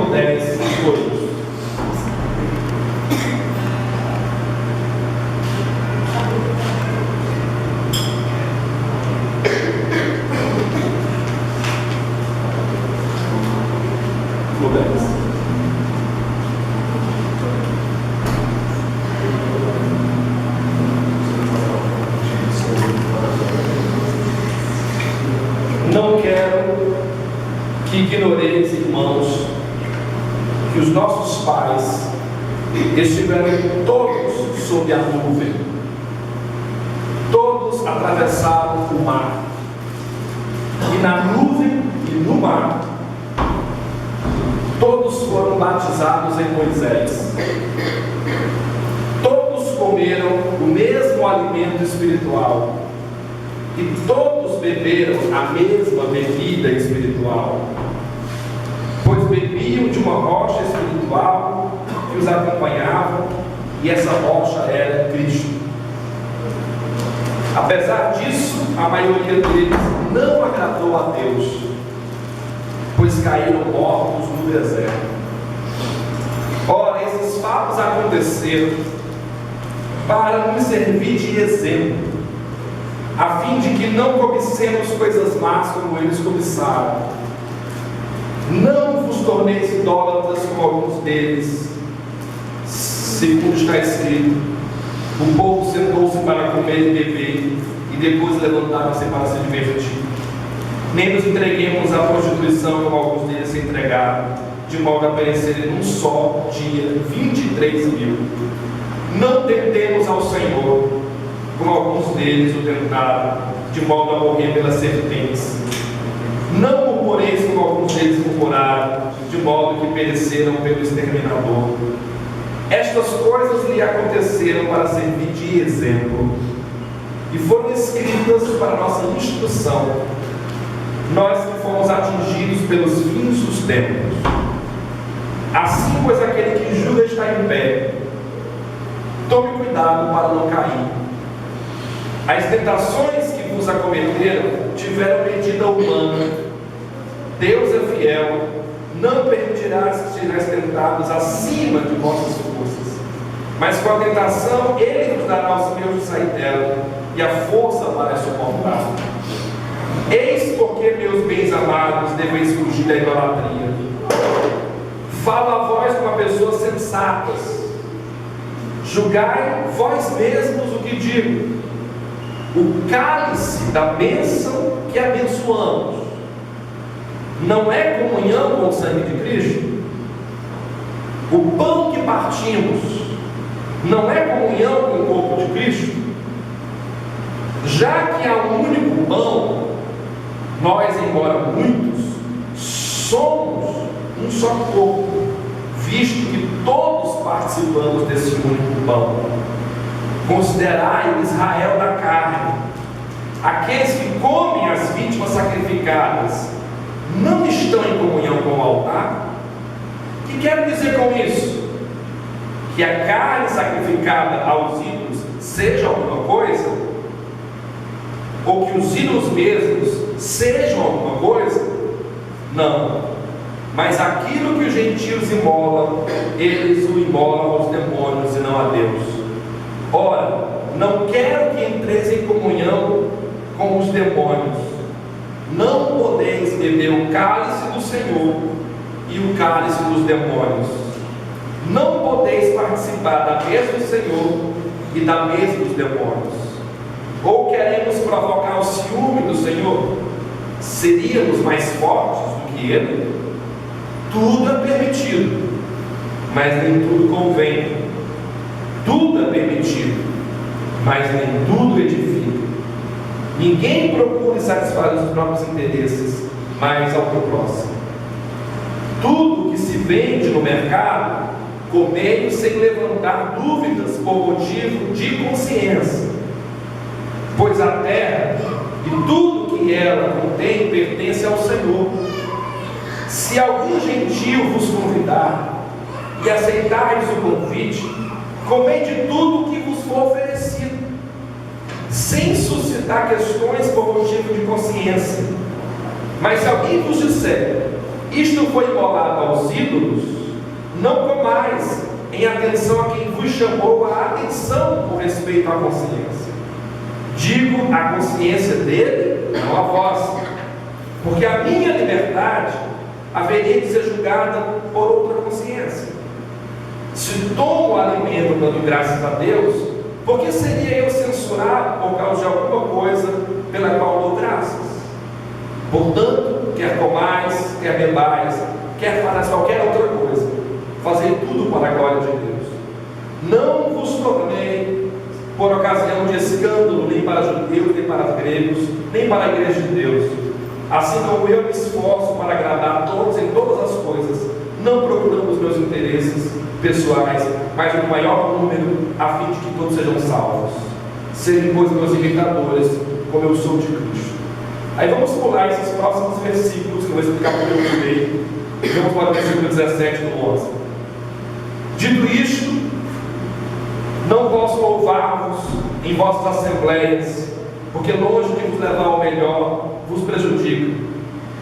capítulo 10 de Coríntios. Não quero que ignoreis, irmãos, que os nossos pais estiveram todos sob a nuvem, todos atravessaram o mar, e na nuvem e no mar todos foram batizados em Moisés, todos comeram o mesmo alimento espiritual, e todos beberam a mesma bebida espiritual, pois bebiam de uma rocha espiritual que os acompanhava, e essa rocha era Cristo. Apesar disso, a maioria deles não agradou a Deus, pois caíram mortos no deserto. Ora, esses fatos aconteceram para nos servir de exemplo, a fim de que não cobicemos coisas más como eles cobiçaram. Não vos torneis idólatras como alguns deles, segundo está escrito: o povo sentou-se para comer e beber, e depois levantaram-se para se divertir. Nem nos entreguemos à prostituição como alguns deles se entregaram, de modo a perecerem num só dia 23.000. Não tentemos ao Senhor, como alguns deles o tentaram, de modo a morrer pelas serpentes. Não murmureis como alguns deles murmuraram, de modo que pereceram pelo exterminador. Estas coisas lhe aconteceram para servir de exemplo, e foram escritas para nossa instrução, nós que fomos atingidos pelos fins dos tempos. Assim, pois, aquele que julga está em pé, tome cuidado para não cair. As tentações que vos acometeram tiveram medida humana. Deus é fiel, não permitirá que sejais tentados acima de vossas forças, mas com a tentação Ele nos dará os meios de sair dela, e a força para suportar. Eis porque, meus bens amados, deveis fugir da idolatria. Falo a vós como a pessoas sensatas. Julgai vós mesmos o que digo. O cálice da bênção que abençoamos não é comunhão com o sangue de Cristo? O pão que partimos não é comunhão com o corpo de Cristo? Já que há um único pão, nós, embora muitos, somos um só corpo, visto que todos participamos desse único pão. Considerai o Israel da carne. Aqueles que comem as vítimas sacrificadas não estão em comunhão com o altar? O que quero dizer com isso? Que a carne sacrificada aos ídolos seja alguma coisa? Ou que os ídolos mesmos sejam alguma coisa? Não. Mas aquilo que os gentios imolam, eles o imolam aos demônios e não a Deus. Ora, não quero que entreis em comunhão com os demônios. Não podeis beber o cálice do Senhor e o cálice dos demônios. Não podeis participar da mesa do Senhor e da mesa dos demônios. Ou queremos provocar o ciúme do Senhor? Seríamos mais fortes do que Ele? Tudo é permitido, mas nem tudo convém. Tudo é permitido, mas nem tudo edifica. Ninguém procura satisfazer os próprios interesses, mas ao do próximo. Tudo que se vende no mercado, comei sem levantar dúvidas por motivo de consciência, pois a terra e tudo que ela contém pertence ao Senhor. Se algum gentio vos convidar e aceitardes o convite, comei de tudo o que vos for oferecido, sem suscitar questões por motivo de consciência. Mas se alguém vos disser, isto foi igualado aos ídolos, não comais em atenção a quem vos chamou a atenção com respeito à consciência. Digo a consciência dele, não a vossa, porque a minha liberdade haveria de ser julgada por outra consciência. Se tomo alimento dando graças a Deus, por que seria eu censurado por causa de alguma coisa pela qual dou graças? Portanto, quer comais, quer bebais, quer façais qualquer outra coisa, fazei tudo para a glória de Deus. Não vos tornei por ocasião de escândalo, nem para judeus, nem para gregos, nem para a igreja de Deus. Assim como eu me esforço para agradar a todos em todas as coisas, não procurando os meus interesses pessoais, mas o maior número, a fim de que todos sejam salvos. Sejam, pois, meus imitadores, como eu sou de Cristo. Aí vamos pular esses próximos versículos, que eu vou explicar porque eu pulei. Vamos para o versículo 17 do 11. Dito isto, não posso louvar-vos em vossas assembleias, porque longe de vos levar ao melhor, vos prejudica.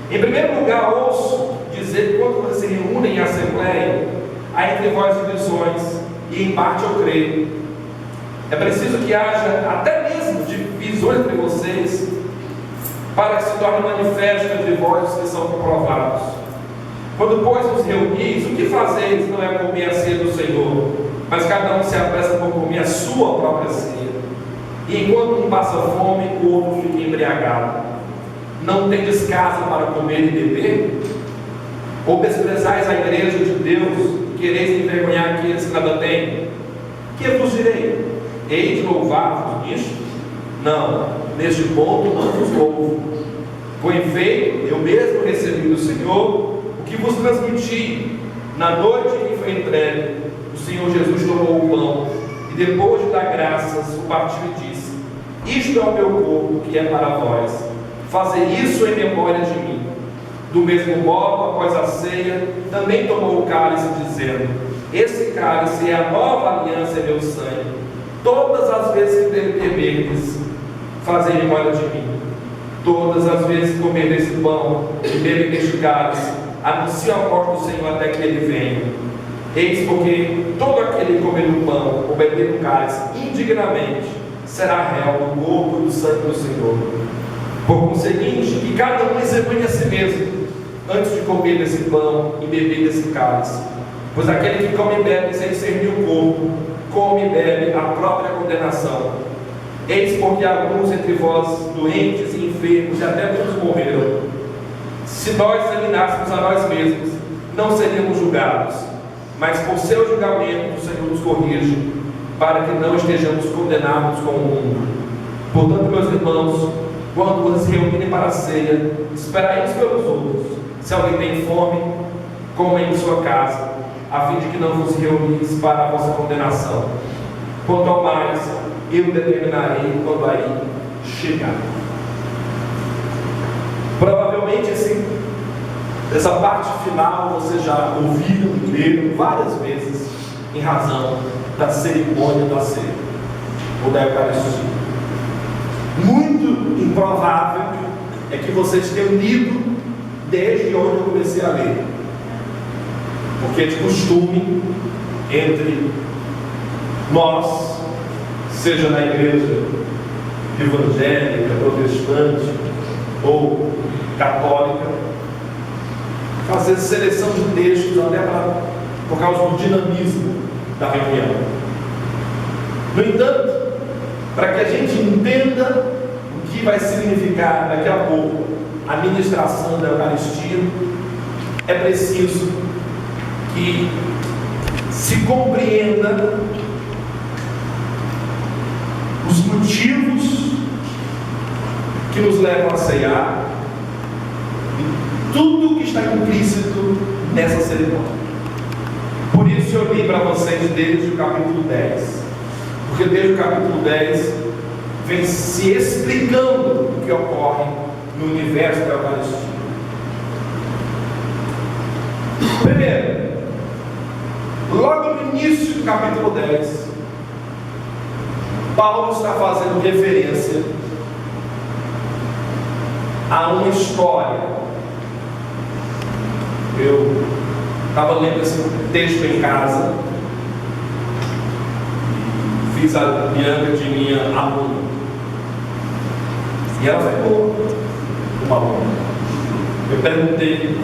Em primeiro lugar, ouço dizer que quando vocês se reúnem em assembleia, há entre vós divisões, e em parte eu creio. É preciso que haja até mesmo divisões entre vocês, para que se torne manifesto entre vós os que são comprovados. Quando, pois, vos reunis, o que fazeis não é comer a ceia do Senhor, mas cada um se apressa por comer a sua própria ceia. E enquanto um passa fome, o outro fica embriagado. Não tendes casa para comer e beber? Ou desprezais a igreja de Deus e quereis envergonhar aqueles que nada têm? Que vos direi? Hei de louvar-vos nisto? Não, neste ponto não vos louvo. Com efeito, eu mesmo recebi do Senhor o que vos transmiti. Na noite em que foi entregue, o Senhor Jesus tomou o pão e, depois de dar graças, o partiu e disse: isto é o meu corpo, que é para vós. Fazei isso em memória de mim. Do mesmo modo, após a ceia, também tomou o cálice, dizendo: esse cálice é a nova aliança em meu sangue. Todas as vezes que dele beberdes, fazei em memória de mim. Todas as vezes que comer desse pão e beber deste cálice, anuncie a morte do Senhor até que ele venha. Eis porque todo aquele que comer do pão ou beber do cálice indignamente será réu do corpo e do sangue do Senhor. Por conseguinte, que cada um examine a si mesmo antes de comer desse pão e beber desse cálice. Pois aquele que come e bebe sem discernir o corpo, come e bebe a própria condenação. Eis porque alguns entre vós, doentes e enfermos, e até muitos morreram. Se nós examinássemos a nós mesmos, não seríamos julgados, mas por seu julgamento o Senhor nos corrige, para que não estejamos condenados com o mundo. Portanto, meus irmãos, quando vocês se reunirem para a ceia, esperai uns pelos outros. Se alguém tem fome, coma em sua casa, a fim de que não vos reunis para a vossa condenação. Quanto ao mais, eu determinarei quando aí chegar. Provavelmente essa parte final vocês já ouviram e leram várias vezes em razão da cerimônia da ceia ou da Eucaristia. Muito improvável é que vocês tenham lido desde onde eu comecei a ler, porque é de costume entre nós, seja na igreja evangélica, protestante ou católica, fazer seleção de textos até por causa do dinamismo da reunião. No entanto, para que a gente entenda o que vai significar daqui a pouco a ministração da Eucaristia, é preciso que se compreenda os motivos que nos levam a ceiar e tudo que está implícito nessa cerimônia. Por isso eu li para vocês desde o capítulo 10, porque desde o capítulo 10 vem se explicando o que ocorre no universo da Eucaristia. Primeiro, logo no início do capítulo 10, Paulo está fazendo referência a uma história Eu estava lendo esse texto em casa, fiz a Bianca de minha aluna, e ela ficou uma aluna. Eu perguntei: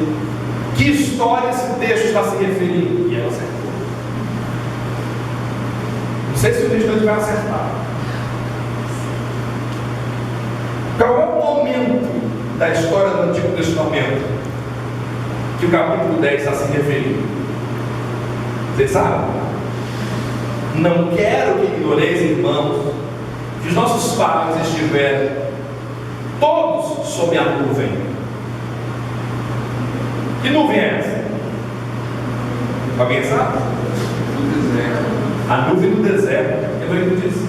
que história esse texto está se referindo? E ela acertou. Não sei se o texto vai acertar. Qual é o momento da história do Antigo Testamento que o capítulo 10 está se referindo? Vocês sabem? Não quero que ignoreis, irmãos, que os nossos pais estiveram todos sob a nuvem. Que nuvem é essa? Alguém sabe? Do deserto. A nuvem do deserto. É o que diz.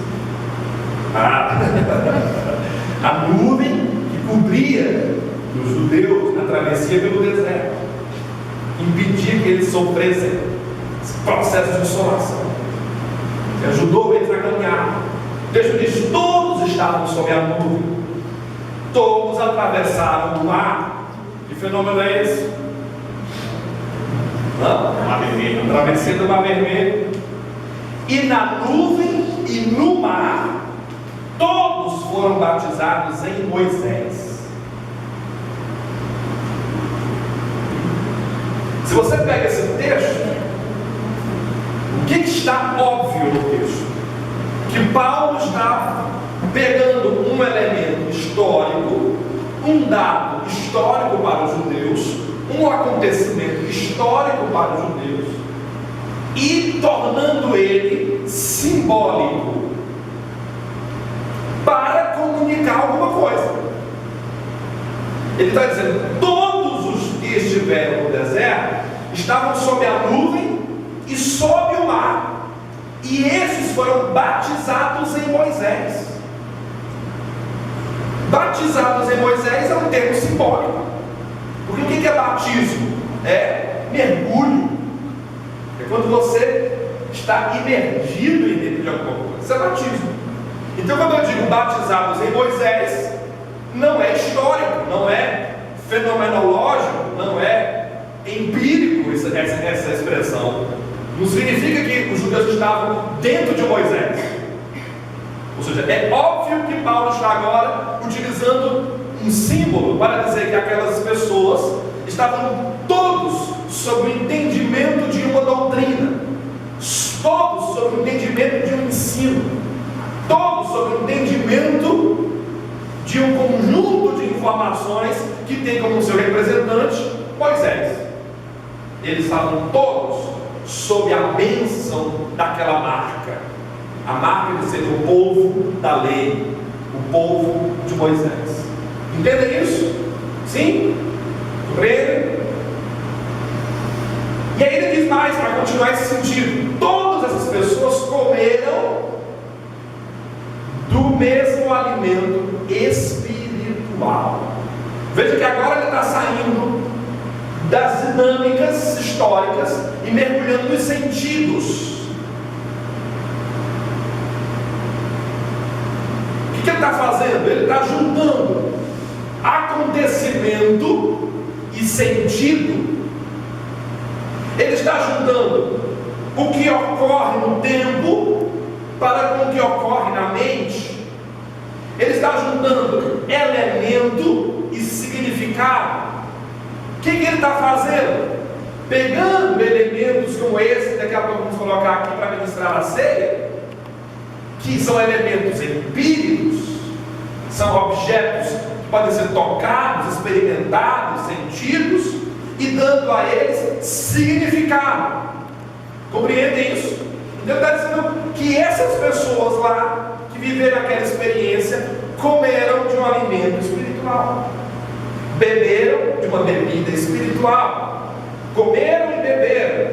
A nuvem que cobria os judeus na travessia pelo deserto, impedia que eles sofressem esse processo de insolação, que ajudou eles a caminhar. O texto diz: todos estavam sob a nuvem, todos atravessaram o mar. Que fenômeno é esse? Mar Vermelho. Travessia do Mar Vermelho. E na nuvem e no mar, todos foram batizados em Moisés. Se você pega esse texto, o que está óbvio no texto? Que Paulo está pegando um elemento histórico, um dado histórico para os judeus, um acontecimento histórico para os judeus, e tornando ele simbólico para comunicar alguma coisa. Ele está dizendo: todos os que estiveram no deserto estavam sob a nuvem e sob o mar, e esses foram batizados em Moisés. Batizados em Moisés é um termo simbólico, porque o que é batismo? É mergulho, é quando você está imergido em dentro de alguma coisa. Isso é batismo. Então, quando eu digo batizados em Moisés, não é histórico, não é fenomenológico, não é empírico essa expressão. Não significa que os judeus estavam dentro de Moisés. Ou seja, é óbvio que Paulo está agora utilizando um símbolo para dizer que aquelas pessoas estavam todos sob o entendimento de uma doutrina, todos sob o entendimento de um ensino, todos sob o entendimento de um conjunto de informações que tem como seu representante Moisés. Eles estavam todos sob a bênção daquela marca, a marca de ser o povo da lei, o povo de Moisés. Entendem isso? Sim? Compreendem? E aí ele diz mais, para continuar esse sentido: todas essas pessoas comeram do mesmo alimento espiritual. Veja que agora ele está saindo das dinâmicas históricas e mergulhando nos sentidos. O que ele está fazendo? Ele está juntando acontecimento e sentido. Ele está juntando o que ocorre no tempo para com o que ocorre na mente. Ele está juntando elemento e significado. O que ele está fazendo? Pegando elementos como esse, daqui a pouco vamos colocar aqui para ministrar a ceia, que são elementos empíricos, são objetos que podem ser tocados, experimentados, sentidos, e dando a eles significado. Compreendem isso? Então ele está dizendo que essas pessoas lá, que viveram aquela experiência, comeram de um alimento espiritual, beberam de uma bebida espiritual, comeram e beberam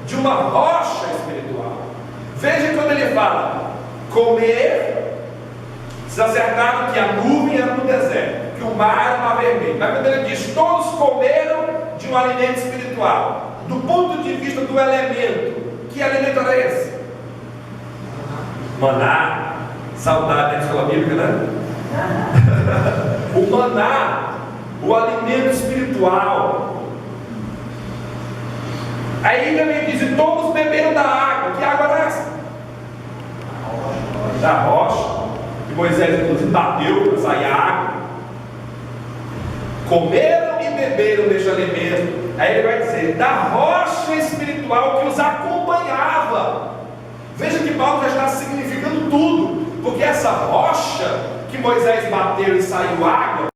de uma rocha espiritual. Veja quando ele fala comer, se acertaram que a nuvem era no deserto, que o mar era o mar vermelho. Mas quando ele diz todos comeram de um alimento espiritual, do ponto de vista do elemento, que alimento era esse? Maná. Saudade da escola bíblica, né? O maná, o alimento espiritual. Aí também diz: e todos beberam da água. Que água era essa? Da rocha, que Moisés inclusive bateu para sair a água. Comeram e beberam deste alimento. Aí ele vai dizer: da rocha espiritual que os acompanhava. Veja que Paulo já está significando tudo, porque essa rocha que Moisés bateu e saiu água